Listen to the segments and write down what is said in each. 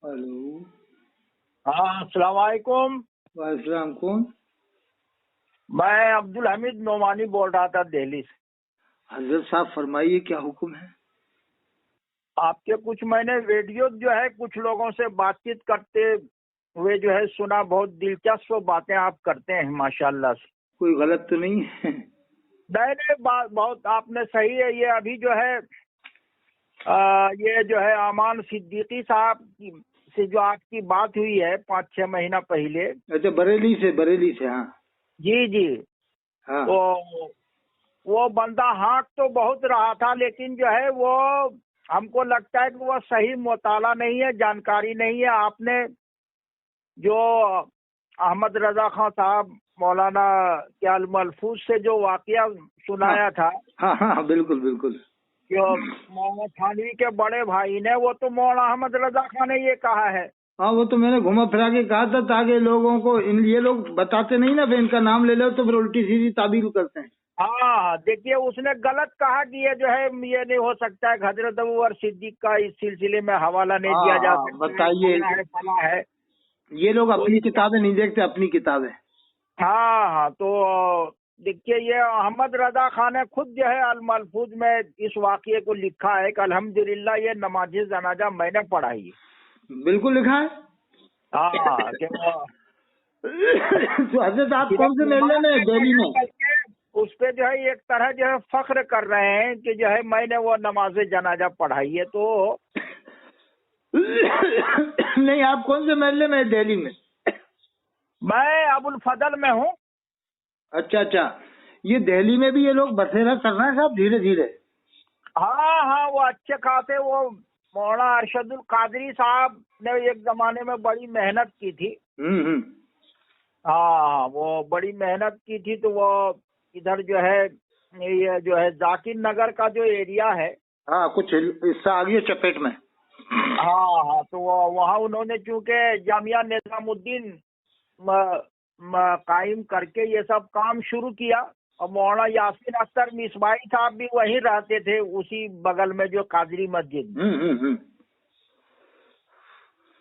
Hello. हाँ, अस्सलाम वालेकुम। वालेकुम। कौन? मैं अब्दुल हमीद नोमानी बोल रहा था दिल्ली से। हजरत साहब फरमाइए, क्या हुक्म है? आपके कुछ मैंने वीडियो जो है कुछ लोगों से बातचीत करते हुए जो है सुना, बहुत दिलचस्प बातें आप करते हैं माशाल्लाह से। कोई गलत तो नहीं है? नहीं, बात बहुत आपने सही है। ये अभी जो है ये जो है अमान सिद्दीकी साहब से जो आपकी बात हुई है 5-6 महीना पहले। अच्छा, बरेली से। हाँ जी जी। हाँ। तो वो बंदा हाँक तो बहुत रहा था, लेकिन जो है वो हमको लगता है कि वो सही मुताला नहीं है, जानकारी नहीं है। आपने जो अहमद रजा खां साहब मौलाना के अल मलफूज से जो वाकया सुनाया था, हाँ हाँ, बिल्कुल बिल्कुल। जो मौलाना थानवी के बड़े भाई ने, वो तो मौलाना अहमद रजा खां ने ये कहा है। हाँ, वो तो मैंने घुमा फिरा के कहा था ताकि लोगों को ये लोग बताते नहीं ना, फिर इनका नाम ले लो तो फिर उल्टी सीधी ताबीर करते हैं। हाँ, देखिए उसने गलत कहा कि ये जो है ये नहीं हो सकता है, हजरत अबू बकर सिद्दीक का इस सिलसिले में हवाला नहीं दिया जा सकता। बताइए। फला है। ये लोग तो अपनी किताबें नहीं देखते, अपनी किताबें। हाँ, तो देखिए ये अहमद रजा खान ने खुद जो है अल मलफूज में इस वाक़ये को लिखा है कि अल्हम्दुलिल्लाह ये नमाज़े जनाजा मैंने पढ़ाई है। बिल्कुल लिखा है। हाँ कि तो हजरत आप कौन से मेले में? दिल्ली में? उस पे जो है एक तरह जो है फख्र कर रहे हैं कि जो है मैंने वो नमाज़े जनाजा पढ़ाई है। तो नहीं, आप कौन से मेले में? दिल्ली में? मैं अबुल फजल में हूँ। अच्छा अच्छा, ये दिल्ली में भी ये लोग बसेरा कर रहे हैं साहब, धीरे धीरे। हाँ हाँ, वो अच्छे खासे वो मौलाना अरशदुल कादरी साहब ने एक जमाने में बड़ी मेहनत की थी। हाँ, वो बड़ी मेहनत की थी। तो वो इधर जो है ये जो है जाकिर नगर का जो एरिया है, हाँ, कुछ हिस्सा आ गया चपेट में। हाँ हाँ, तो वो वहाँ उन्होंने चूंकि जामिया निजामुद्दीन कायम करके ये सब काम शुरू किया। और मौलाना यासीन अख्तर मिसबाई साहब भी वहीं रहते थे, उसी बगल में जो कादरी मस्जिद।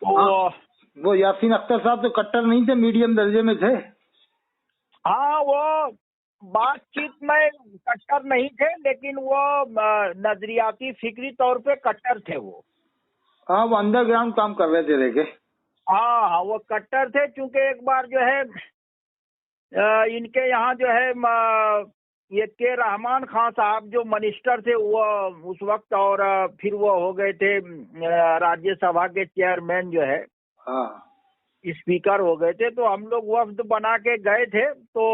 तो वो यासीन अख्तर साहब तो कट्टर नहीं थे, मीडियम दर्जे में थे। हाँ, वो बातचीत में कट्टर नहीं थे, लेकिन वो नजरियाती फिक्री तौर पे कट्टर थे वो। हाँ, वो अंडरग्राउंड काम कर रहे थे देखे। हाँ हाँ, वो कट्टर थे। चूंकि एक बार जो है इनके यहाँ जो है ये के रहमान खान साहब जो मिनिस्टर थे वो उस वक्त, और फिर वो हो गए थे राज्यसभा के चेयरमैन जो है, हाँ, स्पीकर हो गए थे। तो हम लोग वफ्द बना के गए थे। तो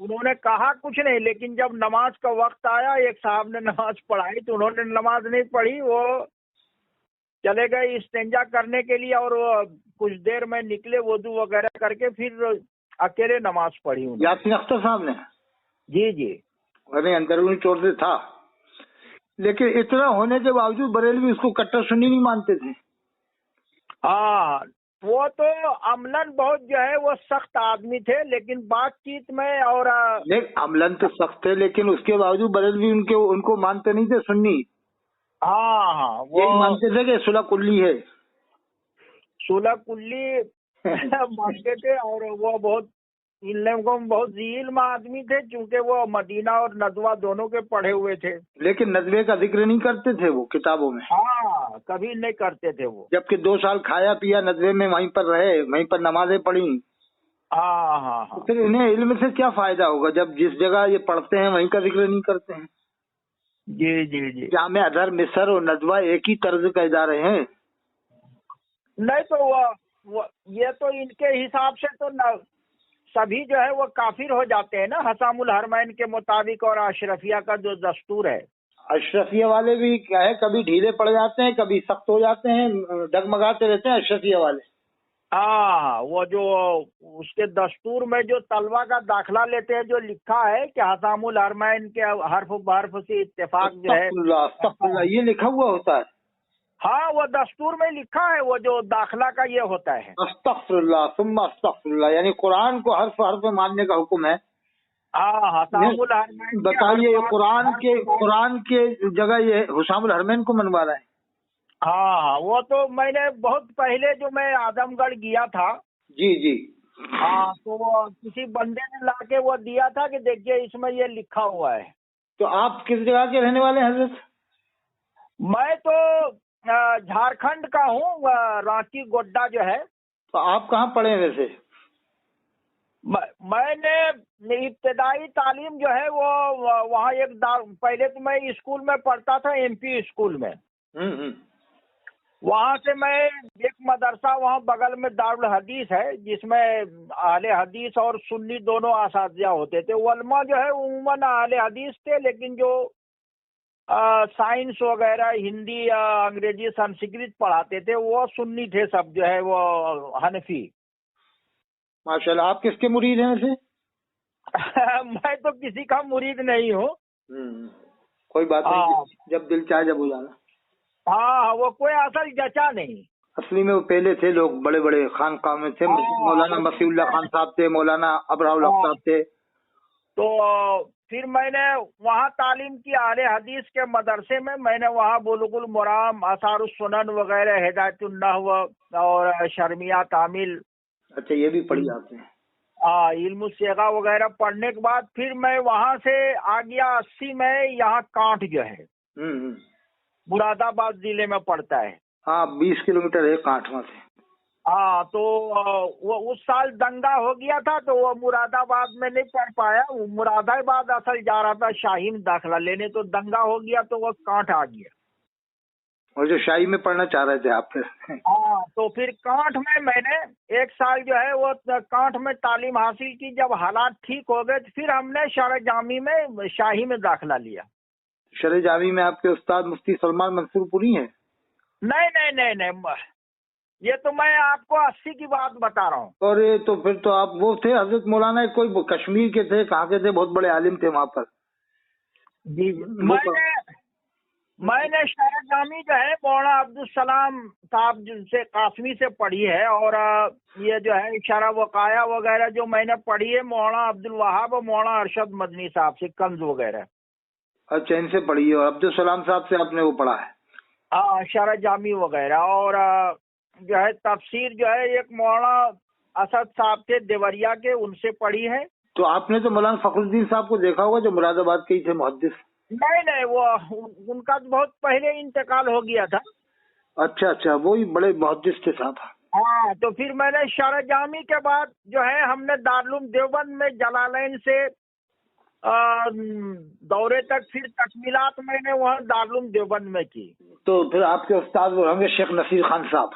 उन्होंने कहा कुछ नहीं, लेकिन जब नमाज का वक्त आया, एक साहब ने नमाज पढ़ाई तो उन्होंने नमाज नहीं पढ़ी, वो चले गए इस्तिंजा करने के लिए, और वो कुछ देर में निकले वुदू वगैरह करके, फिर अकेले नमाज पढ़ी उन्होंने। यासीन अख्तर साहब ने? जी जी। अरे अंदरूनी चोट से था, लेकिन इतना होने के बावजूद बरेलवी उसको कट्टर सुन्नी नहीं मानते थे। हाँ, वो तो अमलन बहुत जो है वो सख्त आदमी थे, लेकिन बातचीत में और अमलन तो सख्त थे, लेकिन उसके बावजूद बरेलवी उनको मानते नहीं थे सुन्नी। हाँ हाँ, वो मानते थे कि सुलह कुल्ली है। सुलह कुल्ली मानते थे। और वो बहुत इन लोगों में बहुत इल्म आदमी थे, क्योंकि वो मदीना और नजवा दोनों के पढ़े हुए थे। लेकिन नजवे का जिक्र नहीं करते थे वो किताबों में। हाँ, कभी नहीं करते थे वो। जबकि 2 साल खाया पिया नजवे में, वहीं पर रहे, वहीं पर नमाजें पढ़ी। हाँ हाँ तो हाँ। फिर इन्हें इल्म से क्या फायदा होगा जब जिस जगह ये पढ़ते हैं वहीं का जिक्र नहीं करते हैं। जी जी जी। जामे अजहर, मिस्र और नजवा एक ही तर्ज का इदारे हैं। नहीं तो वो ये तो इनके हिसाब से तो सभी जो है वो काफिर हो जाते हैं ना, हसामुल हरमैन के मुताबिक, और अशरफिया का जो दस्तूर है। अशरफिया वाले भी क्या है, कभी ढीले पड़ जाते हैं, कभी सख्त हो जाते हैं, डगमगाते रहते हैं अशरफिया वाले। हाँ, वो जो उसके दस्तूर में जो तलवा का दाखला लेते हैं, जो लिखा है कि हसामुल हरमैन के हर्फ बहर्फ से इत्तेफाक जो है, अस्तगफिरुल्लाह, ये लिखा हुआ होता है। हाँ, वो दस्तूर में लिखा है, वो जो दाखला का ये होता है। अस्तगफिरुल्लाह सुम्मा अस्तगफिरुल्लाह, यानी कुरान को हर्फ हर्फ मानने का हुक्म है। हाँ, हसामुल हरमैन बताइए, कुरान के जगह ये हुसामुल हरमैन को मनवा रहा है। हाँ, वो तो मैंने बहुत पहले जो मैं आजमगढ़ गया था, जी जी। हाँ, तो वो किसी बंदे ने लाके वो दिया था कि देखिए इसमें ये लिखा हुआ है। तो आप किस जगह के रहने वाले हैं हजरत? मैं तो झारखंड का हूँ, रांची गोड्डा जो है। तो आप कहाँ पढ़े हैं वैसे? मैंने इब्तदाई तालीम जो है वो वहाँ पहले तो मैं स्कूल में पढ़ता था, एमपी स्कूल में। वहाँ से मैं एक मदरसा वहाँ बगल में दारुल हदीस है, जिसमें अहले हदीस और सुन्नी दोनों असातिज़ा होते थे। उलमा जो है उम्मन अहले हदीस थे, लेकिन जो साइंस वगैरह, हिंदी या अंग्रेजी संस्कृत पढ़ाते थे वो सुन्नी थे सब, जो है वो हनफी। माशाल्लाह। आप किसके मुरीद हैं वैसे? मैं तो किसी का मुरीद नहीं हूँ। कोई बात नहीं, जब दिल चाहे जब हो जाना। हाँ, वो कोई असल जचा नहीं। असली में वो पहले थे लोग, बड़े बड़े खानकाह में थे। मौलाना मसीउल्लाह खान साहब थे, मौलाना अबराउल हक साहब थे। तो फिर मैंने वहाँ तालीम की अहले हदीस के मदरसे में। मैंने वहाँ बुलुगुल मराम, असारुस सुनन वगैरह, हिदायतुन नहव और शर्मिया कामिल। अच्छा, ये भी पढ़ी आपने? इल्मु सेगा वगैरह पढ़ने के बाद फिर मैं वहाँ से आ गया 80 में। यहाँ कांठ जो है मुरादाबाद जिले में पड़ता है। हाँ, 20 किलोमीटर है कांठ वहाँ से। हाँ, तो वो उस साल दंगा हो गया था, तो वो मुरादाबाद में नहीं पढ़ पाया। वो मुरादाबाद असल जा रहा था शाही में दाखिला लेने, तो दंगा हो गया तो वो कांठ आ गया। और जो शाही में पढ़ना चाह रहे थे आप फिर? हाँ, तो फिर कांठ में मैंने 1 साल जो है वो कांठ में तालीम हासिल की। जब हालात ठीक हो गए तो फिर हमने शरअ जामी में शाही में दाखिला लिया। शरअ जामी में आपके उस्ताद मुफ्ती सलमान मंसूरपुरी हैं? नहीं नहीं नहीं नहीं, ये तो मैं आपको 80 की बात बता रहा हूँ। और ये तो फिर तो आप वो थे हजरत मौलाना, कोई कश्मीर के थे, कहाँ के थे, बहुत बड़े आलिम थे वहाँ पर। जी, मैंने शरअ जामी जो है मौलाना अब्दुल सलाम साहब से कासमी से पढ़ी है। और ये जो है शरअ वकाया वगैरह जो मैंने पढ़ी है मौलाना अब्दुल वहाब और मौलाना अरशद मदनी साहब से, कंज वगैरह। अच्छा, इनसे पढ़ी है। और अब्दुल सलाम साहब से आपने वो पढ़ा है? हाँ, शरअ जामी वगैरह। और जो है तफसीर जो है एक मौलाना असद साहब थे देवरिया के, उनसे पढ़ी है। तो आपने तो मौलाना फखरुद्दीन साहब को देखा होगा, जो मुरादाबाद के ही थे मुहद्दिस। नहीं नहीं, वो उनका तो बहुत पहले इंतकाल हो गया था। अच्छा अच्छा, वो ही बड़े मुहद्दिस थे साहब। हाँ, तो फिर मैंने शरअ जामी के बाद जो है हमने दारुल देवबंद में जलालैन से दौरे तक फिर तकमीलात मैंने वहाँ दारुल देवबंद में की। तो फिर आपके उस्ताद वो होंगे शेख नसीर खान साहब?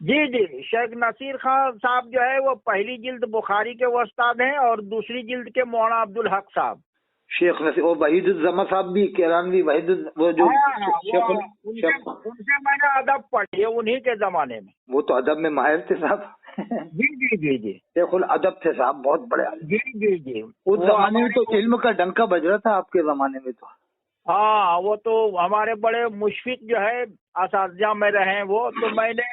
जी जी, शेख नसीर खान साहब जो है वो पहली जिल्द बुखारी के वो उस्ताद हैं, और दूसरी जिल्द के मौलाना अब्दुल हक साहब। शेख नसीर और वहीदुज्जमा साहब भी, केरानवी वहीद, वो जो उनसे मैंने अदब पढ़ी है उन्हीं के जमाने में। वो तो अदब में माहिर थे साहब। जी जी जी जी, शेखुल अदब थे साहब, बहुत बड़े आलिम। जी जी जी, उस जमाने में तो इल्म का डंका बज रहा था, आपके जमाने में तो। हाँ, वो तो हमारे बड़े मुशफिक जो है असातिज़ा में रहे वो। तो मैंने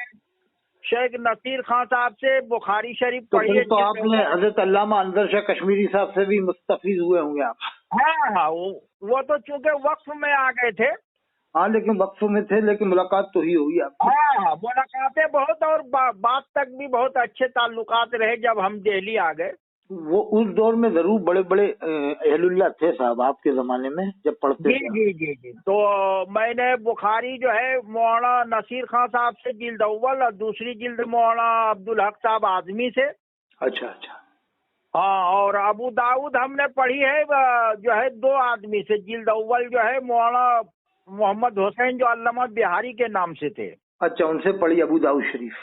शेख नसीर खान साहब से बुखारी शरीफ पढ़ी है। तो आपने हजरत अल्लामा अनवर शाह कश्मीरी साहब से भी मुस्तफीज हुए होंगे आप? हाँ, वो तो चूंकि वक्फ में आ गए थे। हाँ, लेकिन वक्फ में थे, लेकिन मुलाकात तो ही हुई आपकी। हाँ, मुलाकातें बहुत, और बात तक भी बहुत अच्छे ताल्लुकात रहे जब हम दिल्ली आ गए। वो उस दौर में जरूर बड़े बड़े अहलुल्लाह थे साहब आपके जमाने में जब पढ़ते थे। जी जी जी, तो मैंने बुखारी जो है मौलाना नसीर खान साहब से जिल्द अव्वल, और दूसरी जिल्द मौलाना अब्दुल हक साहब आजमी से। अच्छा अच्छा। हाँ, और अबू दाऊद हमने पढ़ी है जो है 2 आदमी से। जिल्द अव्वल जो है मौलाना मोहम्मद हुसैन जो अल्लामा बिहारी के नाम से थे। अच्छा, उनसे पढ़ी अबू दाऊद शरीफ।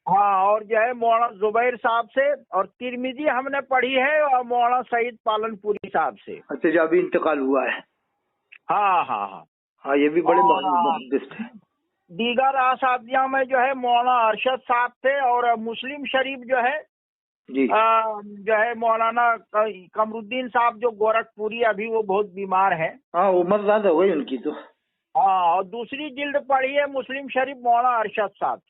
हाँ, और जो है मौलाना जुबैर साहब से। और तिरमिजी हमने पढ़ी है और मौलाना सईद पालनपुरी साहब से। अच्छा, जो अभी इंतकाल हुआ है। हाँ हाँ हाँ हाँ, ये भी बड़े मुहद्दिस थे। दीगर असातिज़ा में जो है मौलाना अरशद साहब थे। और मुस्लिम शरीफ जो है जी, जो है मौलाना कमरुद्दीन साहब जो गोरखपुरी, अभी वो बहुत बीमार हैं। हाँ, उम्र ज्यादा हो गई उनकी तो। हाँ, और दूसरी जिल्द पढ़ी है मुस्लिम शरीफ मौलाना अरशद साहब।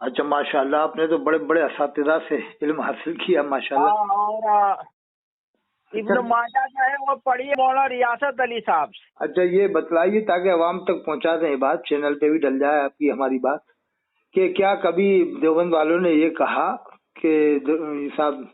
अच्छा, माशाल्लाह, आपने तो बड़े बड़े असातिज़ा से इल्म हासिल किया, माशाल्लाह। और इब्न माजा जो है वो पढ़िए मौलाना रियासत अली साहब से। अच्छा, ये बतलाइए ताकि आवाम तक पहुंचा दें बात, चैनल पे भी डल जाए आपकी हमारी बात, कि क्या कभी देवबंद वालों ने ये कहा कि साहब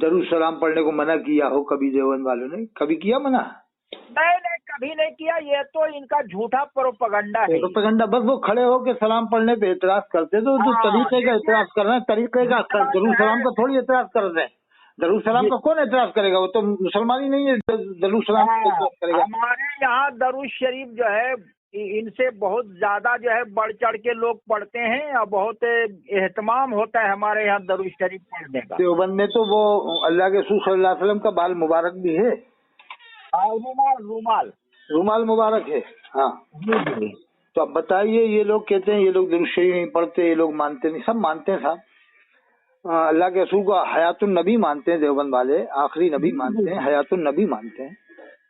दरूद सलाम पढ़ने को मना किया हो? कभी देवबंद वालों ने कभी किया मना? नहीं, कभी नहीं किया। ये तो इनका झूठा प्रोपगंडा है। प्रोपेगेंडा, बस वो खड़े हो के सलाम पढ़ने पे एतराज करते, तो तरीके का एतराज कर रहे हैं, तरीके का दरूद सलाम का थोड़ी एतराज कर रहे हैं। दरूद सलाम का कौन एतराज करेगा? वो तो मुसलमान ही नहीं है, दरूद सलाम का एतराज करेगा। हमारे यहाँ दरूद शरीफ जो है इनसे बहुत ज्यादा जो है बढ़ चढ़ के लोग पढ़ते हैं और बहुत एहतमाम होता है हमारे यहाँ दरूद शरीफ पढ़ने का। देवबंद में तो वो अल्लाह के रसूल सल्लल्लाहु अलैहि वसल्लम का बाल मुबारक भी है, रूमाल मुबारक है। हाँ, तो अब बताइए, ये लोग कहते हैं ये लोग दरूद शरीफ नहीं पढ़ते, ये लोग मानते नहीं, सब मानते हैं साहब। अल्लाह के रसूल को हयातुन नबी मानते हैं देवबंद वाले, आखिरी नबी मानते हैं, हयातुन नबी मानते हैं।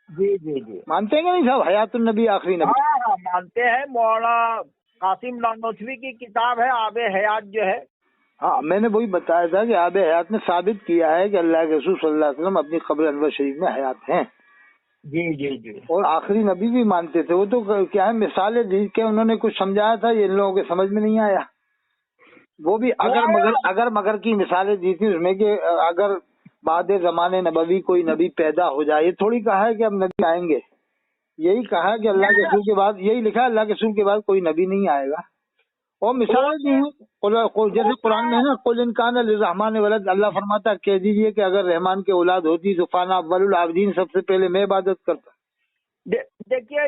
जी मानते हैं कि नहीं साहब, हयातुन नबी आखिरी नबी? हाँ, मानते हैं। मौलाना कासिम नानोतवी की किताब है आबे हयात जो है। हाँ, मैंने वही बताया था कि आबे हयात ने साबित किया है कि अल्लाह के रसूल सल्लल्लाहु अलैहि वसल्लम अपनी कब्र अनवर शरीफ में हयात हैं। जी। और आखिरी नबी भी मानते थे। वो तो क्या है, मिसालें दी के उन्होंने कुछ समझाया था, ये इन लोगों के समझ में नहीं आया। वो भी अगर मगर की मिसालें दी थी उसमें कि अगर बाद ज़माने नबवी कोई नबी पैदा हो जाए, ये थोड़ी कहा है कि अब नबी आएंगे। यही कहा है कि अल्लाह के रसूल के बाद, यही लिखा है अल्लाह के रसूल के बाद कोई नबी नहीं आएगा। और मिसालें दी हैं, जैसे कुरान में है ना, कुल इन कान लिर्रहमान वलद, अल्लाह फरमाता है कह दीजिए कि अगर रहमान के औलाद होती तो फाना अव्वलुल आबिदीन, सबसे पहले मैं इबादत करता। देखिए,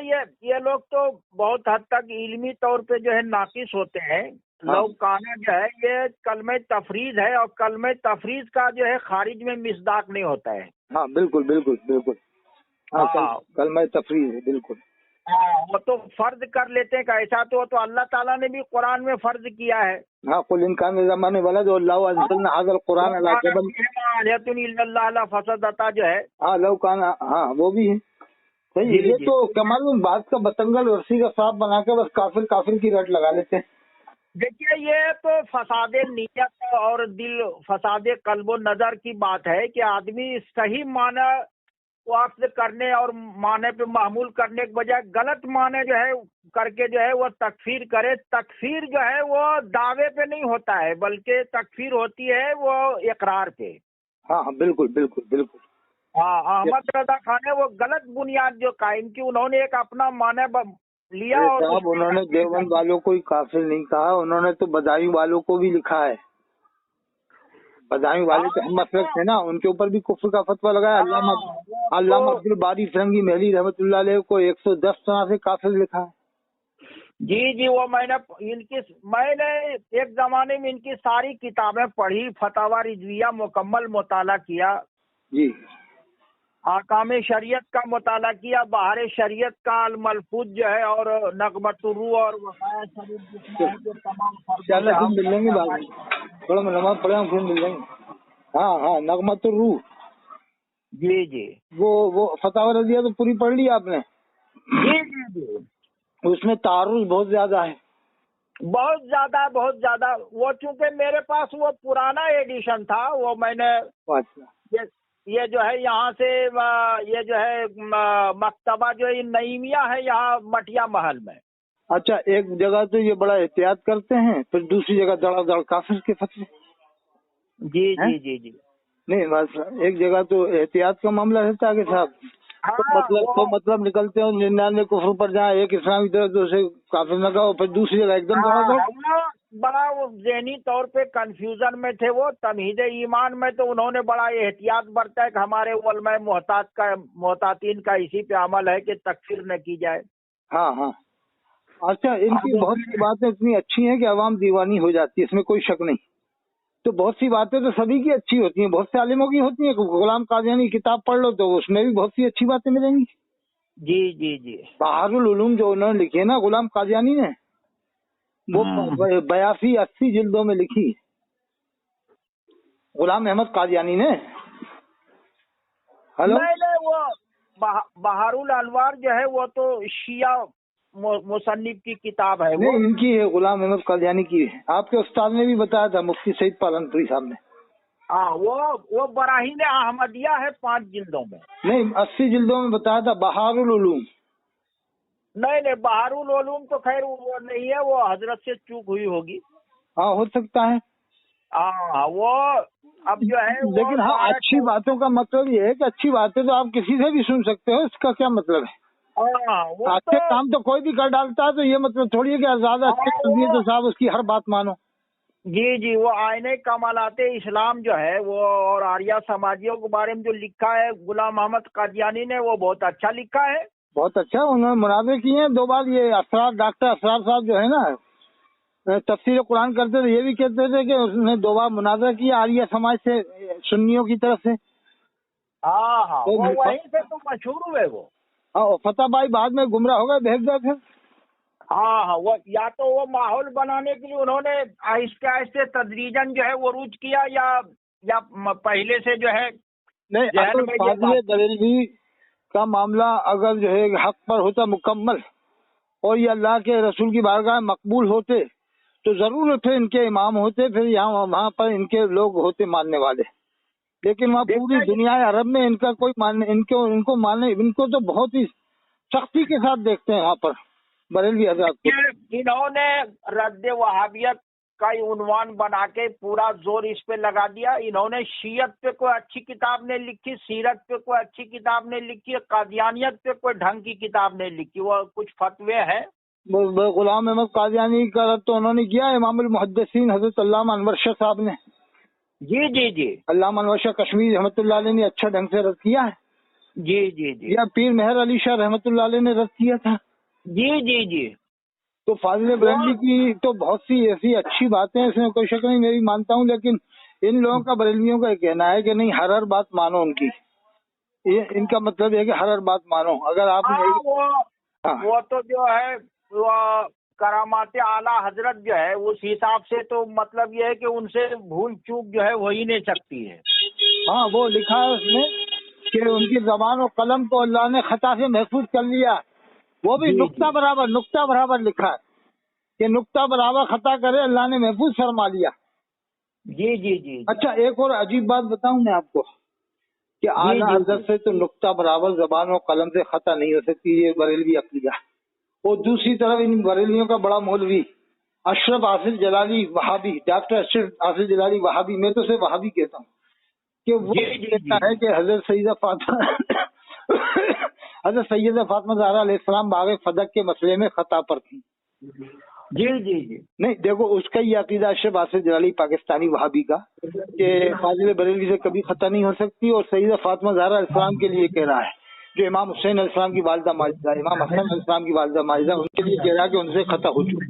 ये लोग तो बहुत हद तक इल्मी तौर पे जो है नाकिस होते हैं। लौकाना जो है ये कलमे तफरीज है, और कलमे तफरीज का जो है खारिज में मिसदाक नहीं होता है। हाँ, बिल्कुल। हाँ, कलमे तफरीज है, बिल्कुल। वो तो फर्ज कर लेते हैं कि ऐसा तो अल्लाह ताला ने भी कुरान में फर्ज किया है। हाँ, कुल इन कान लिर्रहमान वलद अल्लाहु अंज़लना हाज़ल कुरान अला जबल फसदता जो है। हाँ, लौ कान, हाँ वो भी है। सही, ये तो कमाल बात का बतंगल रस्सी का सांप बना के बस काफिर की रट लगा लेते हैं। देखिए, ये तो फसादे नीयत और दिल, फसादे कल्बो नजर की बात है कि आदमी सही माना वाक्फ करने और माने पे मामूल करने के बजाय गलत माने जो है करके जो है वो तकफीर करे। तकफीर जो है वो दावे पे नहीं होता है, बल्कि तकफीर होती है वो इकरार पे। हाँ, बिल्कुल। हाँ, अहमद रजा खान ने वो गलत बुनियाद जो कायम की, उन्होंने एक अपना माने लिया। और साहब, उन्होंने देवबंद वालों को ही काफिर नहीं कहा, उन्होंने तो बदायूं वालों को भी लिखा है। बदायूं वाले तो हम मसलक थे ना, उनके ऊपर भी कुफ्र का फतवा लगाया। अल्लामा अब्दुल बारी फिरंगी महली रहमतुल्लाह अलैह को 110 तरह से काफिर लिखा है। जी, वो मैंने एक जमाने में इनकी सारी किताबें पढ़ी, फतावा रिजविया मुकम्मल मुताला किया जी, आकाम शरीयत का मुताला किया, बाहर शरीयत का अल मलफूज जो है, और नगमतुर्रू और वकाया शरीफ जिसमें है जो तमाम मिल लेंगे बाद में, थोड़ा नमाज पढ़े हम फिर मिल लेंगे। हाँ, नगमतुर्रू। जी, वो फतावा रजिया तो पूरी पढ़ ली आपने? जी। उसमें तारुज बहुत ज्यादा है, बहुत ज्यादा। वो चूंकि मेरे पास वो पुराना एडिशन था, वो मैंने ये जो है यहाँ से ये जो है मकतबा जो नईमिया है यहाँ मटिया महल में। अच्छा, एक जगह तो ये बड़ा एहतियात करते हैं, फिर दूसरी जगह दड़ा काफिर के फतवे। जी। नहीं, बस एक जगह तो एहतियात का मामला रहता है कि साहब मतलब निकलते हैं 99 कुफ्र पर, जहाँ एक इस्लामी तरह तो उसे काफिर न कहो, फिर दूसरी जगह एकदम बड़ा वो ज़हनी तौर पे कंफ्यूजन में थे। वो तमहीद ईमान में तो उन्होंने बड़ा एहतियात बरता है कि हमारे उलमा मोहतातीन का इसी पे अमल है कि तकफीर न की जाए। हाँ। अच्छा, इनकी बहुत सी बातें इतनी अच्छी हैं कि अवाम दीवानी हो जाती है, इसमें कोई शक नहीं। तो बहुत सी बातें तो सभी की अच्छी होती हैं, बहुत से आलिमों की होती हैं। गुलाम कादियानी किताब पढ़ लो तो उसमें भी बहुत सी अच्छी बातें मिलेंगी। जी। बहारुल उलूम जो उन्होंने लिखी है ना गुलाम कादियानी ने, वो 82-80 जिल्दों में लिखी, गुलाम अहमद कादियानी ने। हेलो, वो बहारुल अनवार जो है वो तो शिया मुसन्निफ की किताब है। नहीं, इनकी है, गुलाम अहमद कादियानी की है। आपके उस्ताद ने भी बताया था, मुफ्ती सईद पालनपुरी साहब ने। हाँ, वो बराहीन अहमदिया है 5 जिल्दों में। नहीं, 80 जिल्दों में बताया था बहारुल उलूम। नहीं, बहारुल उलूम तो खैर वो नहीं है, वो हजरत से चूक हुई होगी। हाँ, हो सकता है। हाँ, वो अब जो है वो लेकिन हाँ, अच्छी बातों का मतलब ये है कि अच्छी बातें तो आप किसी से भी सुन सकते हो, इसका क्या मतलब है। हाँ, वो अच्छे तो काम तो कोई भी कर डालता है, तो ये मतलब थोड़ी है कि ज्यादा अच्छे कर दिए तो साहब उसकी हर बात मानो। जी, वो आईने कमालाते इस्लाम जो है वो और आर्या समाजियों के बारे में जो लिखा है गुलाम मोहम्मद कादियानी ने, वो बहुत अच्छा लिखा है। बहुत अच्छा, उन्होंने मुनाज़रे किए हैं 2 बार। ये असरार, डॉक्टर असरार साहब जो है ना, तफसीर कुरान करते थे, ये भी कहते थे कि उसने 2 बार मुनाज़रा किया आर्य समाज से, सुन्नियों की तरफ से। हाँ, तो वो वहीं से तो मशहूर हुए वो। फतेह भाई बाद में गुमराह हो गए, भेज गए फिर। हाँ, वो या तो वो माहौल बनाने के लिए उन्होंने आहिस्ते आहिस्ते तदरीजन जो है वो रुज किया, या पहले से जो है नहीं, जहन अगर में ये फाजिल बात। बरेलवी का मामला अगर जो है हक पर होता मुकम्मल, और ये अल्लाह के रसूल की बारगाह में मकबूल होते, तो जरूर थे इनके इमाम होते, फिर यहाँ वहाँ पर इनके लोग होते मानने वाले। लेकिन वहाँ पूरी देखिए, दुनिया अरब में इनका कोई मानने, इनको मानने, इनको तो बहुत ही सख्ती के साथ देखते हैं वहाँ पर बरेलवी हजरात को। इन्होंने रद्द वहाबियत का उन्वान बना के पूरा जोर इस पे लगा दिया। इन्होंने शियत पे कोई अच्छी किताब नहीं लिखी, सीरत पे कोई अच्छी किताब नहीं लिखी, कादियानियत पे कोई ढंग की किताब नहीं लिखी। वो कुछ फतवे हैं। गुलाम अहमद कादियानी का रद्द तो उन्होंने किया, इमामुल मुहद्दिसीन हजरत अल्लामा अनवर शाह साहब ने, जी। अल्लामा अनवर शाह कश्मीरी रहमतुल्लाह अलैह ने अच्छा ढंग से रद्द किया है। जी। या पीर मेहर अली शाह रहमतुल्लाह अलैह ने रद्द किया था। जी। तो फाजिल बरेलवी की तो बहुत सी ऐसी अच्छी बातें हैं, इसमें कोई शक नहीं, मैं भी मानता हूँ। लेकिन इन लोगों का, बरेलवियों का कहना है कि नहीं, हर बात मानो उनकी। ये इनका मतलब है कि हर बात मानो। अगर आप वो तो जो है वो करामाते आला हजरत जो है उस हिसाब से तो मतलब ये है कि उनसे भूल चूक जो है हो ही नहीं सकती है। हाँ, वो लिखा है उसमें कि उनकी जबान और कलम को अल्लाह ने खता से महफूज कर लिया। वो भी नुक्ता बराबर लिखा है कि नुक्ता बराबर खता करे अल्लाह ने महफूज फरमा लिया। जी। अच्छा, एक और अजीब बात बताऊं मैं आपको कि आला हजरत से तो नुक्ता बराबर जबान और कलम से खता नहीं हो सकती, ये बरेलवी अकीदा। और दूसरी तरफ इन बरेलियों का बड़ा मौलवी अशरफ हाफिज जलाली वहाबी, डॉक्टर अशरफ हाफिज जलाली वहाबी, मैं तो सिर्फ वहाबी कहता हूँ, कि वो कहता है कि हजरत सैयदा फातिमा ज़हरा अलैहिस्सलाम बाग़ फदक के मसले में खता पर थी। जी। नहीं, देखो उसका ये अकीदा अशरफ हाफिज जलाली पाकिस्तानी वहाबी का कि फाजिल बरेलवी से कभी खता नहीं हो सकती, और सैयदा फातिमा ज़हरा अलैहिस्सलाम के लिए कह रहा है, जो इमाम हुसैन अलैहिस्सलाम की वालिदा माजिदा, इमाम हसन अलैहिस्सलाम की वालिदा माजिदा, उनके लिए कह रहा है कि उनसे खता हो चुकी।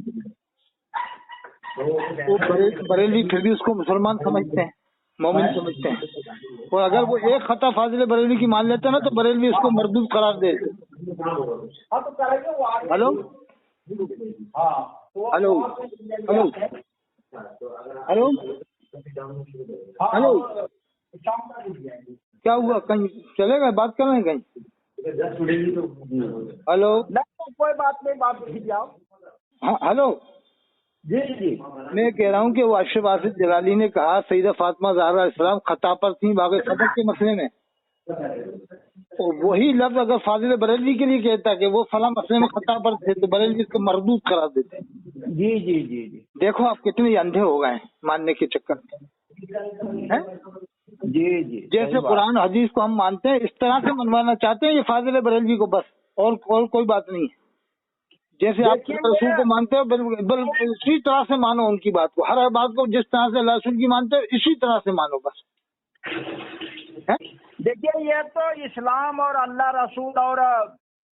वो बरेलवी फिर भी उसको मुसलमान समझते हैं, मोमिन समझते हैं। और अगर वो एक खता फाजिल बरेलवी की मान लेते ना, तो बरेलवी उसको मरदूद करार दे। Hello hello hello hello hello, क्या हुआ, कहीं चले गए, बात कर रहे हैं कहीं? हेलो, कोई बात नहीं, बात कीजिए आप। हाँ हेलो जी। मैं कह रहा हूँ कि वो अशरफ हाफिज जलाली ने कहा सैयदा फातिमा ज़हरा अलैहिस्सलाम खता पर थी बाग़ फदक के मसले में, और वही लफ्ज अगर फाजिल बरेलवी के लिए कहता कि वो फला मसले में खता पर थे, तो बरेलवी इसको मरदूद करार देते। जी। देखो आप कितने अंधे हो गए मानने के चक्कर में। जी। जैसे कुरान हदीस को हम मानते हैं, इस तरह से मनवाना चाहते हैं ये फाजिल बरेलवी को, बस और कोई बात नहीं है। जैसे आप रसूल को मानते हो, बिल्कुल इसी तरह से मानो उनकी बात को, हर बात को जिस तरह से रसूल की मानते हो इसी तरह से मानो बस। देखिए, ये तो इस्लाम और अल्लाह रसूल और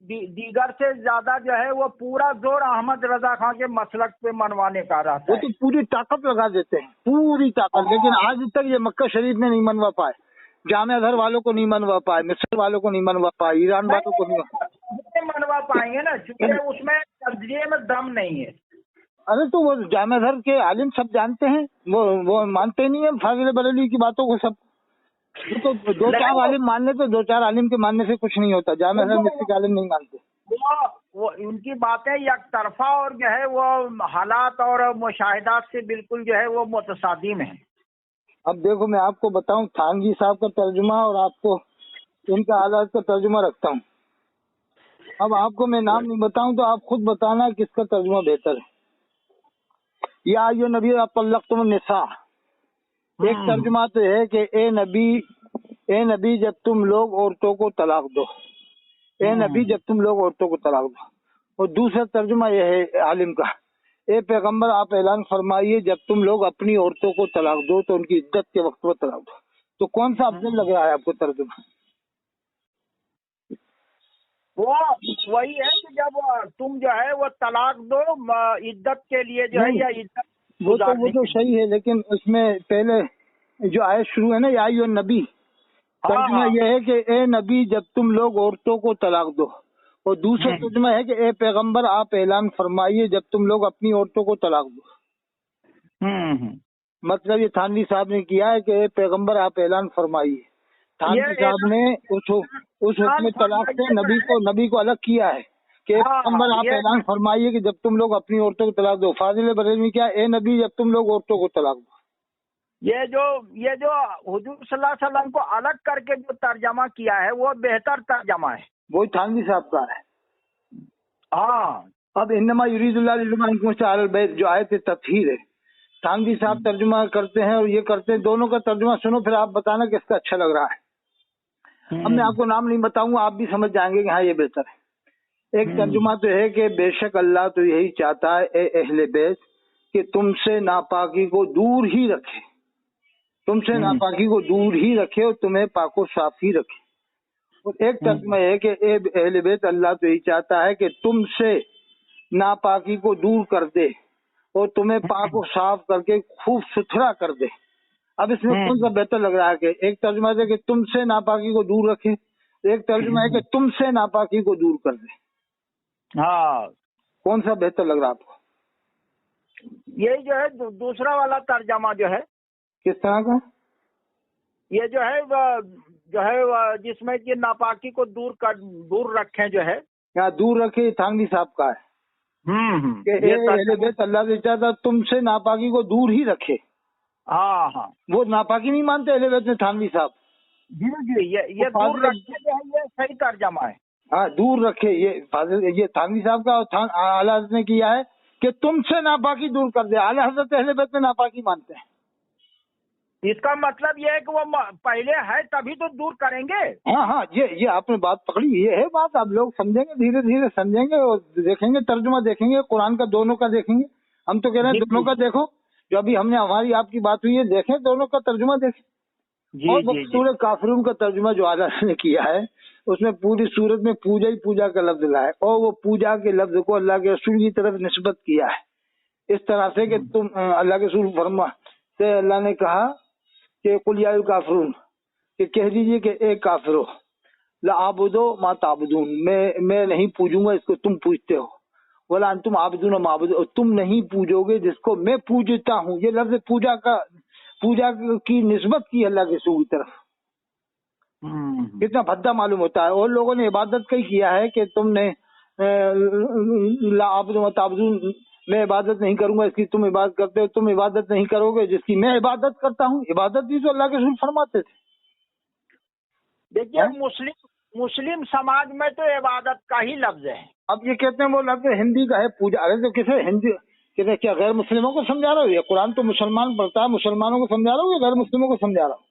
दीगर से ज्यादा जो है वो पूरा जोर अहमद रजा खां के मसलक पे मनवाने का रहता है। वो तो पूरी ताकत लगा देते हैं, पूरी ताकत। लेकिन आज तक ये मक्का शरीफ में नहीं मनवा पाए, जामिया अज़हर वालों को नहीं मनवा पाए, मिस्र वालों को नहीं मनवा पाए, ईरान वालों को नहीं मनवा पाएंगे ना, क्योंकि उसमें तजरिए में दम नहीं है। अरे तो वो जामिया अज़हर के आलिम सब जानते हैं, वो मानते नहीं है फाजिल बरेलवी की बातों को सब। तो 2-4 आलिम मान लेते, 2-4 आलिम के मानने से कुछ नहीं होता। जामिया अज़हर मिस्र के आलिम नहीं मानते। वो उनकी बातें एक तरफा और जो है वो हालात और मुशाहिदात से बिल्कुल जो है वो मुतसादिम है। अब देखो मैं आपको बताऊं, थानवी साहब का तर्जुमा और आपको इनका हालात का तर्जुमा रखता हूँ। अब आपको मैं नाम नहीं बताऊं तो आप खुद बताना किसका तर्जुमा बेहतर है। या यो नबी तल्लक़्तुम निसा, एक तर्जुमा तो है कि ए नबी जब तुम लोग औरतों को तलाक दो, ए नबी जब तुम लोग औरतों को तलाक दो। और दूसरा तर्जुमा यह है आलिम का, ए पैगंबर आप ऐलान फरमाइए जब तुम लोग अपनी औरतों को तलाक दो तो उनकी इद्दत के वक्त पर तलाक दो। तो कौन सा अफजल लग रहा है आपको तर्जुमा? वो वही है कि जब तुम जो है वो तलाक दो इद्दत के लिए जो है, या इद्दत वो तो सही है, लेकिन उसमें पहले जो आयत शुरू है ना, या यो नबी, तर्जुमा यह है कि ए नबी जब तुम लोग औरतों को तलाक दो। और दूसरा तर्जुमा है कि ए पैगंबर आप ऐलान फरमाइए जब तुम लोग अपनी औरतों को तलाक दो। मतलब ये थानवी साहब ने किया है कि ए पैगंबर आप ऐलान फरमाइए। थानवी साहब ने उस हुक्म तलाक से नबी को अलग किया है कि पैगंबर आप ऐलान फरमाइए कि जब तुम लोग अपनी औरतों को तलाक दो। फाजिल बरेलवी क्या, ए नबी जब तुम लोग औरतों को तलाक दो। ये जो हुजूर सल्लल्लाहु अलैहि वसल्लम को अलग करके जो तर्जमा किया है वो बेहतर तर्जमा है, वही थानवी साहब का है। हाँ। अब इन्नमा युरीदुल्लाह लियुतिम्मा अहलल बैत जो आयत तत्हीर है, थानवी साहब तर्जुमा करते हैं और ये करते हैं, दोनों का तर्जुमा सुनो फिर आप बताना किसका अच्छा लग रहा है। अब मैं आपको नाम नहीं बताऊंगा, आप भी समझ जाएंगे कि हाँ ये बेहतर है। एक तर्जुमा तो है कि बेशक अल्लाह तो यही चाहता है ए अहले बैत कि तुमसे नापाकी को दूर ही रखे, तुमसे नापाकी को दूर ही रखे और तुम्हें पाको साफ ही रखे। और एक तर्जुमा है कि ए अहले बैत अल्लाह तो यही चाहता है कि तुमसे नापाकी को दूर कर दे और तुम्हें पाक और साफ करके खूब सुथरा कर दे। अब इसमें कौन सा बेहतर लग रहा है? कि एक तर्जुमा है कि तुमसे नापाकी को दूर रखे, एक तर्जुमा है कि तुमसे नापाकी को दूर कर दे। हाँ, कौन सा बेहतर लग रहा है आपको? यही जो है दूसरा वाला तर्जमा जो है। किस तरह का? ये जो है जिसमें कि नापाकी को दूर रखें जो है, यहाँ दूर रखे, थानवी साहब का है। अल्लाह से चाहता तुमसे नापाकी को दूर ही रखे। हाँ हाँ, वो नापाकी नहीं मानते अहले बैत में थानवी साहब। जी जी, ये दूर रखे जो है ये सही तर्जमा है। हाँ, दूर रखे, ये थानवी साहब का आला हज़रत ने किया है कि तुमसे नापाकी दूर कर दे। आला हज़रत अहले बैत में नापाकी मानते हैं। इसका मतलब ये है कि वो पहले है तभी तो दूर करेंगे। हाँ हाँ, ये आपने बात पकड़ी, ये है बात। आप लोग समझेंगे, धीरे धीरे समझेंगे और देखेंगे, तर्जुमा देखेंगे, कुरान का दोनों का देखेंगे। हम तो कह रहे हैं दोनों का देखो, जो अभी हमने हमारी आपकी बात हुई है, देखें दोनों का तर्जुमा देखें। और सूरत काफिरून का तर्जुमा जो आला ने किया है उसमें पूरी सूरत में पूजा ही पूजा का लफ्ज लाया और वो पूजा के लफ्ज को अल्लाह के रसूल की तरफ निस्बत किया है इस तरह से कि तुम अल्लाह के रसूल फरमा से अल्लाह ने कहा कि कुल या काफिरून, कि कह दीजिए कि एक काफिरो ला आबुदो मा ताबुदून, मैं नहीं पूजूंगा इसको तुम पूजते हो, वला अंतुम आबुदून माबुद, तुम नहीं पूजोगे जिसको मैं पूजता हूँ। ये लफ्ज पूजा की निस्बत की अल्लाह के रसूल की तरफ। कितना भद्दा मालूम होता है। और लोगों ने इबादत का ही किया है कि तुमने ला आबुदो मा ताबुदून, मैं इबादत नहीं करूंगा इसकी तुम इबादत करते हो, तुम इबादत नहीं करोगे जिसकी मैं इबादत करता हूँ। इबादत भी तो अल्लाह के रसूल फरमाते थे। देखिए मुस्लिम समाज में तो इबादत का ही लफ्ज है। अब ये कहते हैं वो लफ्ज हिंदी का है पूजा। अरे तो किसे हिंदी कहते, क्या गैर मुस्लिमों को समझा रहा हो? ये कुरान तो मुसलमान पढ़ता है, मुसलमानों को समझा रहा हूँ या गैर मुस्लिमों को समझा रहा हूँ?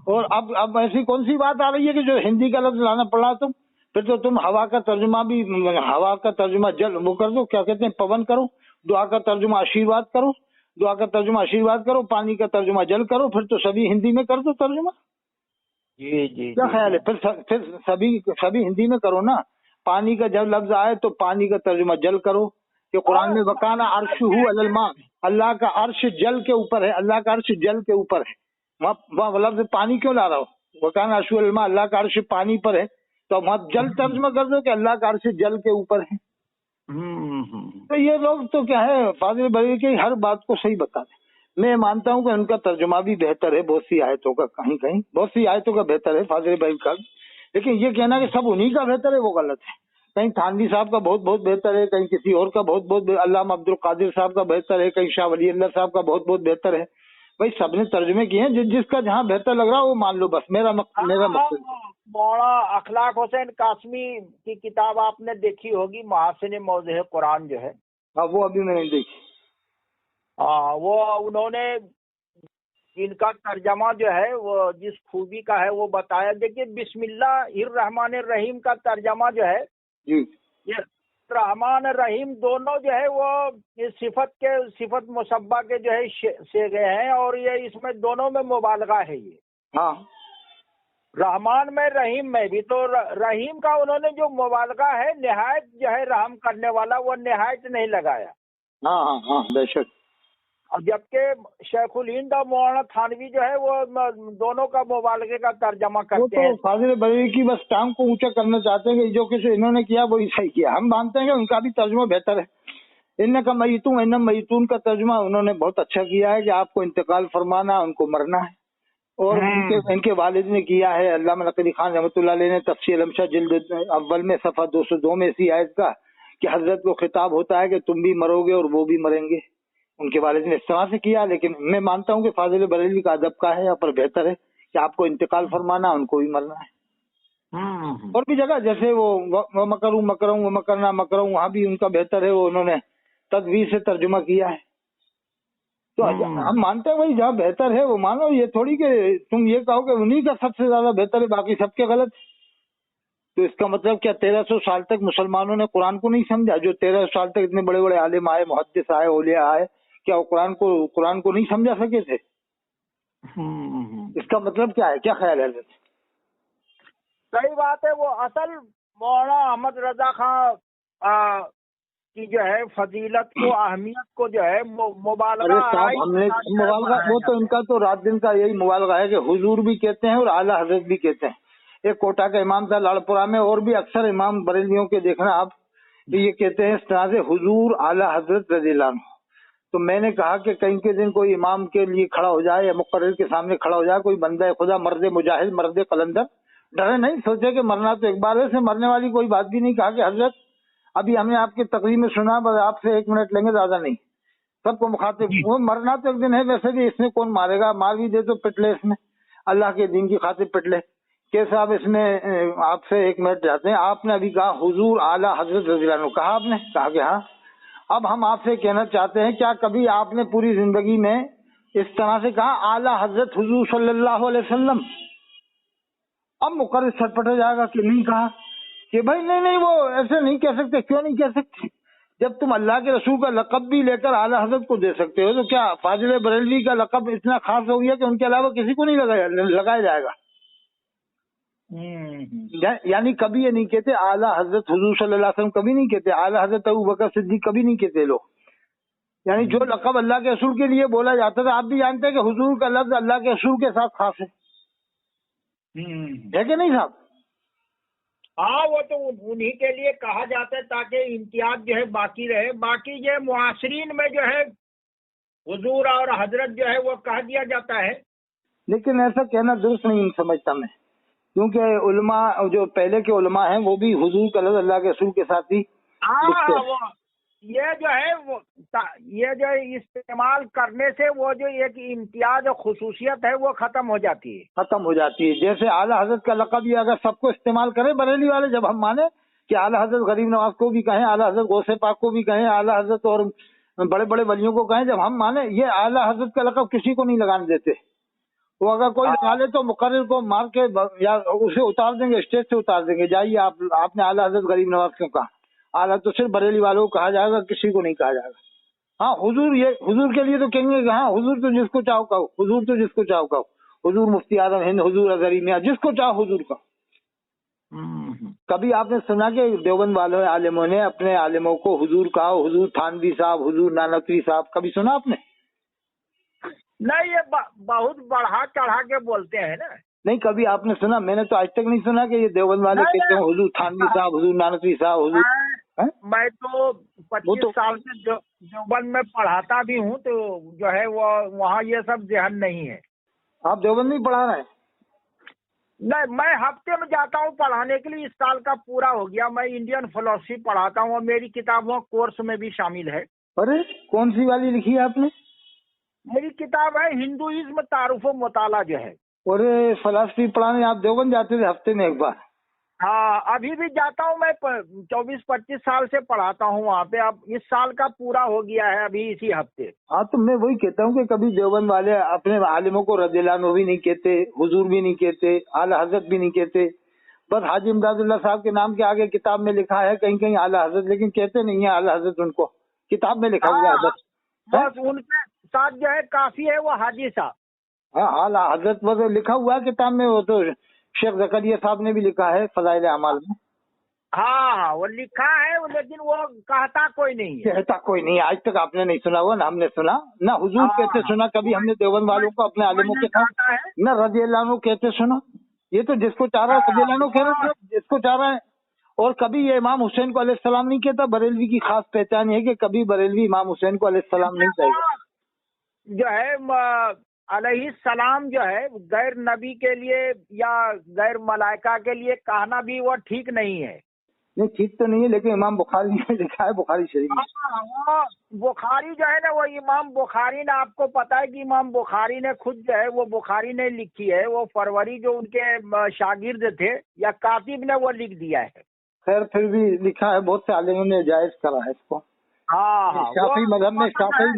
और अब ऐसी कौन सी बात आ रही है कि जो हिंदी का लफ्ज लाना पड़ रहा तुम? फिर तो तुम हवा का तर्जुमा भी, हवा का तर्जुमा जल वो कर दो, क्या कहते हैं पवन करो, दुआ का तर्जुमा आशीर्वाद करो, दुआ का तर्जुमा आशीर्वाद करो, पानी का तर्जुमा जल करो, फिर तो सभी हिंदी में कर दो तर्जुमा। जी जी, क्या ख्याल है? फिर सभी हिंदी में करो ना। पानी का जब लफ्ज आए तो पानी का तर्जुमा जल करो, कि कुरान में वकाना अर्शहू अलल मा, अल्लाह का अर्श जल के ऊपर है, अल्लाह का अर्श जल के ऊपर है। वहाँ लफ्ज पानी क्यों ला रहा हो? वकाना अर्शहू अलल मा, अल्लाह का अर्श पानी पर है, तो वहाँ जल तर्जुमा कर दो कि अल्लाह का अर्श जल के ऊपर है। तो ये लोग तो क्या है, फाजिल बरेलवी की हर बात को सही बताते। मैं मानता हूँ कि उनका तर्जुमा भी बेहतर है, बहुत सी आयतों का, कहीं बहुत सी आयतों का बेहतर है फाजिल बरेलवी का, लेकिन ये कहना कि सब उन्हीं का बेहतर है वो गलत है। कहीं थानवी साहब का बहुत बहुत बेहतर है, कहीं किसी और का बहुत बहुत, अल्लामा अब्दुल कादिर साहब का बेहतर है, कहीं शाह वली अल्लाह साहब का बहुत बहुत बेहतर है। भाई सबने तर्जुमे किए हैं, जिसका जहाँ बेहतर लग रहा है वो मान लो, बस मेरा मकसद। मौलाना अखलाक हुसैन कासमी की किताब आपने देखी होगी, महासिन मौज़े कुरान जो है। हाँ वो अभी मैंने देखी। हाँ, वो उन्होंने इनका तर्जमा जो है वो जिस खूबी का है वो बताया। देखिए बिस्मिल्लाहिर्रहमानिर्रहीम का तर्जमा जो है जी, ये रहमान रहीम दोनों जो है वो इस सिफत मुसब्बा के जो है से गए हैं, और ये इसमें दोनों में मुबालगा है। ये हाँ रहमान में रहीम में भी, तो रहीम का उन्होंने जो मुबालगा है निहायत जो है रहम करने वाला, वो निहायत नहीं लगाया। हाँ हाँ हाँ बेशक। और जबकि शेखुल हिंद और मौलाना थानवी जो है वो दोनों का मुबालगे का तर्जमा करते हैं। वो तो फाजिल बरेलवी की बस टांग को ऊंचा करना चाहते हैं कि जो कुछ इन्होंने किया वही सही किया। हम मानते हैं कि उनका भी तर्जुमा बेहतर है। इन्ने का मैतून इन्ना मैतून का तर्जुमा उन्होंने बहुत अच्छा किया है कि आपको इंतकाल फरमाना, उनको मरना है। और इनके वालिद ने किया है, अल्लामा नकवी खान रहमतुल्लाह अलैह ने तफसीर अलमशा जिल्द अव्वल में सफ़ा 202 में इसी आयत का कि हजरत को खिताब होता है कि तुम भी मरोगे और वो भी मरेंगे। उनके वालिद ने इस तरह से किया, लेकिन मैं मानता हूँ कि फाजिल बरेलवी का अदब का है, या पर बेहतर है कि आपको इंतकाल फरमाना, उनको भी मरना है। और भी जगह जैसे वो मकरूँ वो मकरना मकरूँ, वहाँ भी उनका बेहतर है, वो उन्होंने तदवीर से तर्जुमा किया है। तो हम मानते हैं भाई जहाँ बेहतर है वो मानो, ये थोड़ी कि तुम ये कहो कि उन्हीं का सबसे ज्यादा बेहतर है बाकी सबके गलत। तो इसका मतलब क्या 1300 साल तक मुसलमानों ने कुरान को नहीं समझा? जो 1300 साल तक इतने बड़े बड़े आलिम आए, मुहद्दिस आए, औलिया आए, क्या वो कुरान को नहीं समझा सके थे? इसका मतलब क्या है? क्या ख्याल है? सही बात है। वो असल मौलाना अहमद रजा खां की जो है फजीलत को, अहमियत को जो है मुबालगा, हमने मुबालगा, वो तो इनका तो रात दिन का यही मुबालगा है कि हुजूर भी कहते हैं और आला हजरत भी कहते हैं। एक कोटा का इमाम था लाड़पुरा में, और भी अक्सर इमाम बरेलियों के देखना आप, तो ये कहते हैं इस तरह से हुजूर आला हजरत रज़ियल्लाहु अन्हु। तो मैंने कहा कि कहीं के दिन कोई इमाम के लिए खड़ा हो जाए या मुकर्रिर के सामने खड़ा हो जाए कोई बंदा खुदा, मर्द मुजाहिद, मर्द कलंदर, डरे नहीं, सोचे कि मरना तो एक बार है, इसमें मरने वाली कोई बात भी नहीं। कहा कि हजरत अभी हमने आपकी तकरीर में सुना, बस आपसे 1 मिनट लेंगे, ज्यादा नहीं, सबको मुखातिब। वो मरना तो एक दिन है, वैसे भी इसमें कौन मारेगा, मार भी दे तो पिटले, इसमें अल्लाह के दीन की खातिर पिटले के साहब। इसमें आपसे 1 मिनट जाते हैं। आपने अभी कहा हुजूर आला हजरत रज़ियल्लाहु अन्हु, कहा आपने? कहा कि हाँ। अब हम आपसे कहना चाहते हैं, क्या कभी आपने पूरी जिंदगी में इस तरह से कहा आला हजरत हुजूर सल्लल्लाहु अलैहि वसल्लम? अब मुकर्रिर छटपट हो जाएगा कि नहीं कहा, कि भाई नहीं वो ऐसे नहीं कह सकते। क्यों नहीं कह सकते? जब तुम अल्लाह के रसूल का लक़ब भी लेकर आला हजरत को दे सकते हो, तो क्या फाजिल बरेलवी का लक़ब इतना खास हो गया कि उनके अलावा किसी को नहीं लगाया जाएगा? यानी कभी ये नहीं कहते आला हजरत हुजूर सल्लल्लाहु अलैहि वसल्लम, कभी नहीं कहते आला हजरत अबू बकर सिद्दीक, कभी नहीं कहते लोग। यानी जो लक़ब अल्लाह के रसूल के लिए बोला जाता था, आप भी जानते हैं कि हुजूर का लफ्ज अल्लाह के रसूल के साथ खास है कि नहीं साहब? हाँ, वो तो उन्हीं के लिए कहा जाता है ताकि इम्तियाज जो है बाकी रहे। बाकी ये मुआसरीन में जो है हुजूर और हजरत जो है वो कह दिया जाता है, लेकिन ऐसा कहना दुरुस्त नहीं समझता मैं, क्योंकि उलमा जो पहले के उलमा हैं वो भी हुजूर का लफ्ज अल्लाह के रसूल के साथ ही वो ये जो है वो ये जो इस्तेमाल करने से वो जो एक इम्तियाज और खुसूसियत है वो खत्म हो जाती है। जैसे आला हजरत का लक़ब ये अगर सबको इस्तेमाल करें बरेली वाले, जब हम माने कि आला हजरत गरीब नवाज को भी कहें, आला हजरत गौसे पाक को भी कहें, आला हजरत और बड़े बड़े वलियों को कहें, जब हम माने ये आला हजरत का लक़ब किसी को नहीं लगाने देते। वो अगर कोई लगा ले तो मुकर्रिर को मार के या उसे उतार देंगे, स्टेज से उतार देंगे, जाइए आपने आला हजरत गरीब नवाज क्यों कहा? आला तो सिर्फ बरेली वालों को कहा जाएगा, किसी को नहीं कहा जाएगा। हाँ हुजूर के लिए तो कहेंगे कि हाँ हुजूर तो जिसको चाहो कहो, हुजूर तो जिसको चाहो कहो, हुजूर मुफ्ती आजम हिंद, हुजूर अजहरी मियां, जिसको चाहो हुजूर कहो। कभी आपने सुना कि देवबंद वालों आलिमों ने अपने आलिमों को हुजूर कहा? हुजूर थानवी साहब, हुजूर नानकवी साहब, कभी सुना आपने? नहीं, ये बहुत बढ़ा चढ़ा के बोलते हैं ना। नहीं, कभी आपने सुना? मैंने तो आज तक नहीं सुना कि ये देवबंद वाले कहते हैं हुजूर थानवी साहब, हुजूर नानकवी साहब, हुजूर। मैं तो 25 साल से देवबंद में पढ़ाता भी हूँ, तो जो है वो वहाँ ये सब ज़हन नहीं है। आप देवबंद में पढ़ा रहे हैं? नहीं, मैं हफ्ते में जाता हूँ पढ़ाने के लिए। इस साल का पूरा हो गया। मैं इंडियन फिलोसफी पढ़ाता हूँ और मेरी किताबों कोर्स में भी शामिल है। अरे कौन सी वाली लिखी है आपने? मेरी किताब है हिंदुइज्म तारुफ व मुताला जो है। और फलसफी पढ़ाने आप देवबंद जाते थे हफ्ते में एक बार? हाँ, अभी भी जाता हूँ मैं, 24-25 साल से पढ़ाता हूँ वहाँ पे। अब इस साल का पूरा हो गया है अभी इसी हफ्ते। हाँ, तो मैं वही कहता हूँ कि कभी देवबंद वाले अपने आलिमों को रज़ियल्लाहु अन्हु भी नहीं कहते, हुजूर भी नहीं कहते, आला हजरत भी नहीं कहते। बस हाजी इमदादुल्लाह साहब के नाम के आगे किताब में लिखा है कहीं कहीं आला हजरत, लेकिन कहते नहीं है आला हजरत, उनको किताब में लिखा हुआ है बस। बस उनके साथ जो है काफी है वो हाजी साहब। हाँ, आला हजरत बस लिखा हुआ है किताब में। वो तो शेख ज़करिया साहब ने भी लिखा है फज़ाइल अमाल में। हाँ, वो लिखा है, लेकिन वो कहता कोई नहीं है। कहता कोई नहीं, आज तक आपने नहीं सुना हुआ, ना हमने सुना, ना हुजूर कहते सुना कभी हमने देवबंद वालों को अपने आलिमों के साथ, ना रज़ियल्लाहु अन्हु कहते सुना। ये तो जिसको चाह रहा है रज़ियल्लाहु अन्हु कह रहे हैं, जिसको चाह रहा है। और कभी ये इमाम हुसैन को अलैहिस्सलाम नहीं कहता। बरेलवी की खास पहचान है कि कभी बरेलवी इमाम हुसैन को अलैहिस्सलाम नहीं कहेगा। जो है अलैहिस्सलाम जो है गैर नबी के लिए या गैर मलाइका के लिए कहना भी वो ठीक नहीं है। नहीं, ठीक तो नहीं है, लेकिन इमाम बुखारी ने लिखा है, बुखारी शरीफ में। वो बुखारी जो है ना, वो इमाम बुखारी ने, आपको पता है कि इमाम बुखारी ने खुद जो है वो बुखारी ने लिखी है। वो फरवरी जो उनके शागिर्द थे या कातिब ने वो लिख दिया है। खैर फिर भी लिखा है, बहुत से आलिमों ने जायज करा है इसको। हाँ, शाफी मजहब में,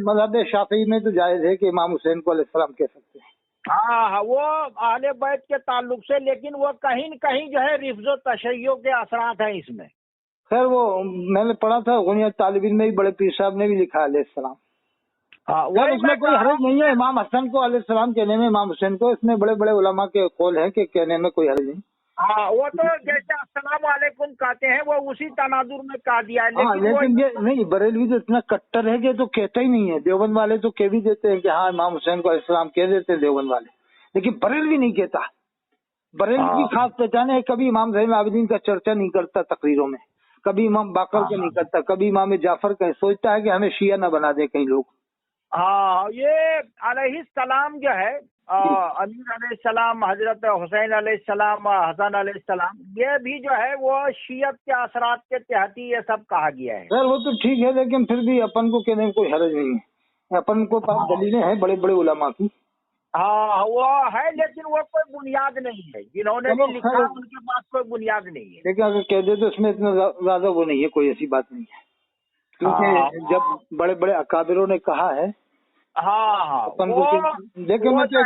मजहब शाफी में तो जायज है कि इमाम हुसैन को अलैहिस्सलाम कह सकते हैं। हाँ, वो अहले बैत के ताल्लुक से, लेकिन वो कहीं न कहीं जो है रिफ्ज़ो तशय्यो के असरात हैं इसमें। खैर वो मैंने पढ़ा था गुनियत तालिब इल्म में भी, बड़े पीर साहब ने भी लिखा अलैहिस्सलाम। वही उसमें कोई हर्ज नहीं है इमाम हसन को अलैहिस्सलाम कहने में, इमाम हुसैन को। इसमें बड़े बड़े उलमा के कौल है कि कहने में कोई हर्ज नहीं। हाँ, वो तो जैसे अस्सलाम वालेकुम कहते हैं वो उसी तनाजुर में कह दिया है। लेकिन ये नहीं, बरेलवी तो इतना कट्टर है कि तो कहता ही नहीं है। देवबंद वाले तो कह भी देते हैं कि हाँ इमाम हुसैन को अलैहिस्सलाम कह देते हैं देवबंद वाले, लेकिन बरेलवी नहीं कहता। बरेलवी की खास पहचान है, कभी इमाम ज़ैनुल आबिदीन का चर्चा नहीं करता तकरीरों में, कभी इमाम बाकर का नहीं करता, कभी इमाम जाफर का। सोचता है कि हमें शिया न बना दे कई लोग। हाँ, ये अलैहिस्सलाम जो है अमीर अलैहिस्सलाम, हजरत हुसैन अलैहिस्सलाम, हसन अलैहिस्सलाम, ये भी जो है वो शियत के असरात के तहत ही ये सब कहा गया है। सर वो तो ठीक है, लेकिन फिर भी अपन को कहने में कोई हर्ज नहीं है। अपन को पास दलीलें हैं बड़े बड़े उलमा की। हाँ, वो है, लेकिन वो कोई बुनियाद नहीं है। जिन्होंने भी लिखा उनके पास कोई बुनियाद नहीं है। लेकिन अगर कह दे तो इसमें इतना ज्यादा वो नहीं है, कोई ऐसी बात नहीं है, क्योंकि जब बड़े बड़े अकाबिरों ने कहा है। हाँ, अपन को लेकिन मैं तो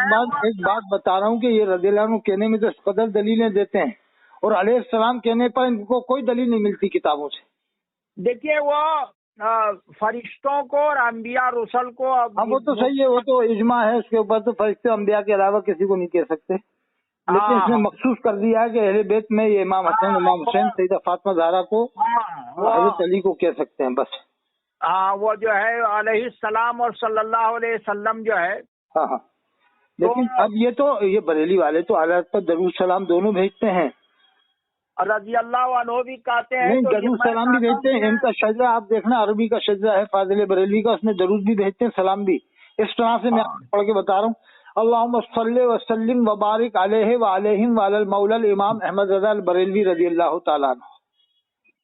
एक बात बता रहा हूँ कि ये रज़ियल्लाहु अन्हु कहने में तो इस कदर दलीलें देते हैं, और अलैहिस्सलाम कहने पर इनको कोई दलील नहीं मिलती किताबों से। देखिए वो फरिश्तों को और अंबिया रुसल को, हाँ वो तो सही है, वो तो इजमा है उसके ऊपर, तो फरिश्ते अंबिया के अलावा किसी को नहीं कह सकते। लेकिन इसने मखसूस कर दिया है कि अहले बैत में ये इमाम हसन, इमाम हुसैन, सैयदा फातिमा ज़हरा को, हज़रत अली को कह सकते हैं बस। हाँ, वो जो है अलैहिस्सलाम और सल्लल्लाहु अलैहि वसल्लम जो है। हाँ हाँ, लेकिन अब ये बरेली वाले तो आला पर दरूद सलाम दोनों भेजते हैं, रज़ियल्लाहु अन्हु भी कहते हैं। नहीं, तो दरूद सलाम भी भेजते हैं। इनका शजरा आप देखना, अरबी का शजरा है फाजिल बरेलवी का, उसमें दरूद भी भेजते हैं, सलाम भी। इस तरह से मैं आपको पढ़ के बता रहा हूँ, अल्लाहुम्मा सल्लि व सल्लिम व बारिक अलैहि व अलैहिम व अलल मौलल इमाम अहमद रज़ा अल बरेलवी रज़ियल्लाहु ताला अन्हु।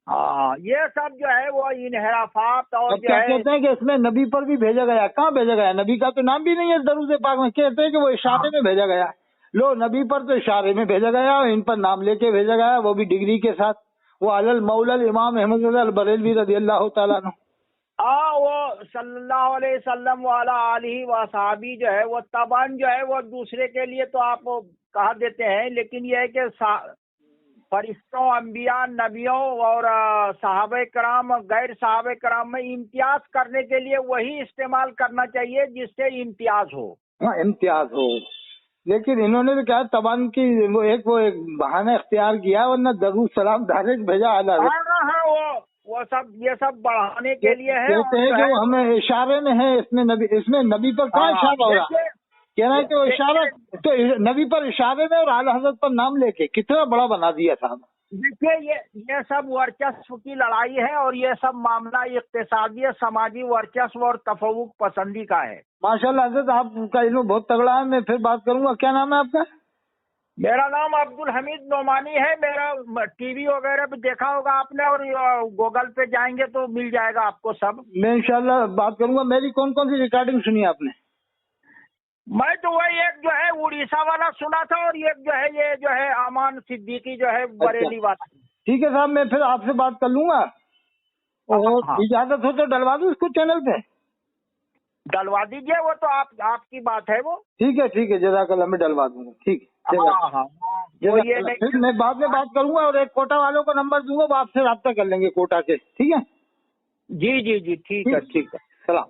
हाँ, ये सब जो है वो इनहराफात और क्या कहते हैं कि इसमें नबी पर भी भेजा गया। कहाँ भेजा गया? नबी का तो नाम भी नहीं है दरूद पाक में। कहते हैं कि वो इशारे में भेजा गया। लो, नबी पर तो इशारे में भेजा गया, इन पर नाम लेके भेजा गया, वो भी डिग्री के साथ। वो अलल मौलल इमाम अहमद रज़ा अल बरेलवी रज़ियल्लाहु ताला अन्हु। वो सल्लल्लाहु अलैहि वसल्लम वाला आलिही व सहाबी जो है वो तबान जो है वो दूसरे के लिए तो आप कहा देते हैं, लेकिन ये है कि फरिश्तों, अंबिया, नबियों और सहाबे कराम, गैर सहाबे कराम में इम्तियाज करने के लिए वही इस्तेमाल करना चाहिए जिससे इम्तियाज हो। हाँ, इम्तियाज हो। लेकिन इन्होंने तो क्या तबान की वो एक बहाना इख्तियार किया, वरना दरूद सलाम डायरेक्ट भेजा आला। हाँ, वो सब ये सब बढ़ाने के लिए है। कहते हैं कि वो हमें इशारे में है, इसमें नबी पर कहाँ इशारा हो रहा है? कह रहा है कि वो इशारा तो नबी पर इशारे में और आला हजरत पर नाम लेके कितना बड़ा बना दिया साहब। देखिए ये सब वर्चस्व की लड़ाई है, और ये सब मामला इक्तिसादी समाजी वर्चस्व और तफव्वुक पसंदी का है। माशाल्लाह हजरत, आपका इल्म बहुत तगड़ा है। मैं फिर बात करूंगा। क्या नाम है आपका? मेरा नाम अब्दुल हमीद नोमानी है। मेरा टीवी वगैरह पे देखा होगा आपने, और गूगल पे जाएंगे तो मिल जाएगा आपको सब। मैं इंशाल्लाह बात करूंगा। मेरी कौन कौन सी रिकॉर्डिंग सुनी आपने? मैं तो वही एक जो है उड़ीसा वाला सुना था, और एक जो है ये जो है अमान सिद्दीकी जो है बरेली वाला। ठीक है साहब, मैं फिर आपसे बात कर लूंगा, और हाँ। इजाजत हो तो डलवा दूं इसको चैनल पे। डलवा दीजिए, वो तो आपकी बात है वो। ठीक है जज़ाकल्लाह, मैं डलवा दूंगा। ठीक है, हाँ वो ये नहीं, फिर मैं बाद में बात करूंगा, और एक कोटा वालों का नंबर दूंगा, वो आपसे राब्ता कर लेंगे कोटा के। ठीक है जी ठीक है। सलाम।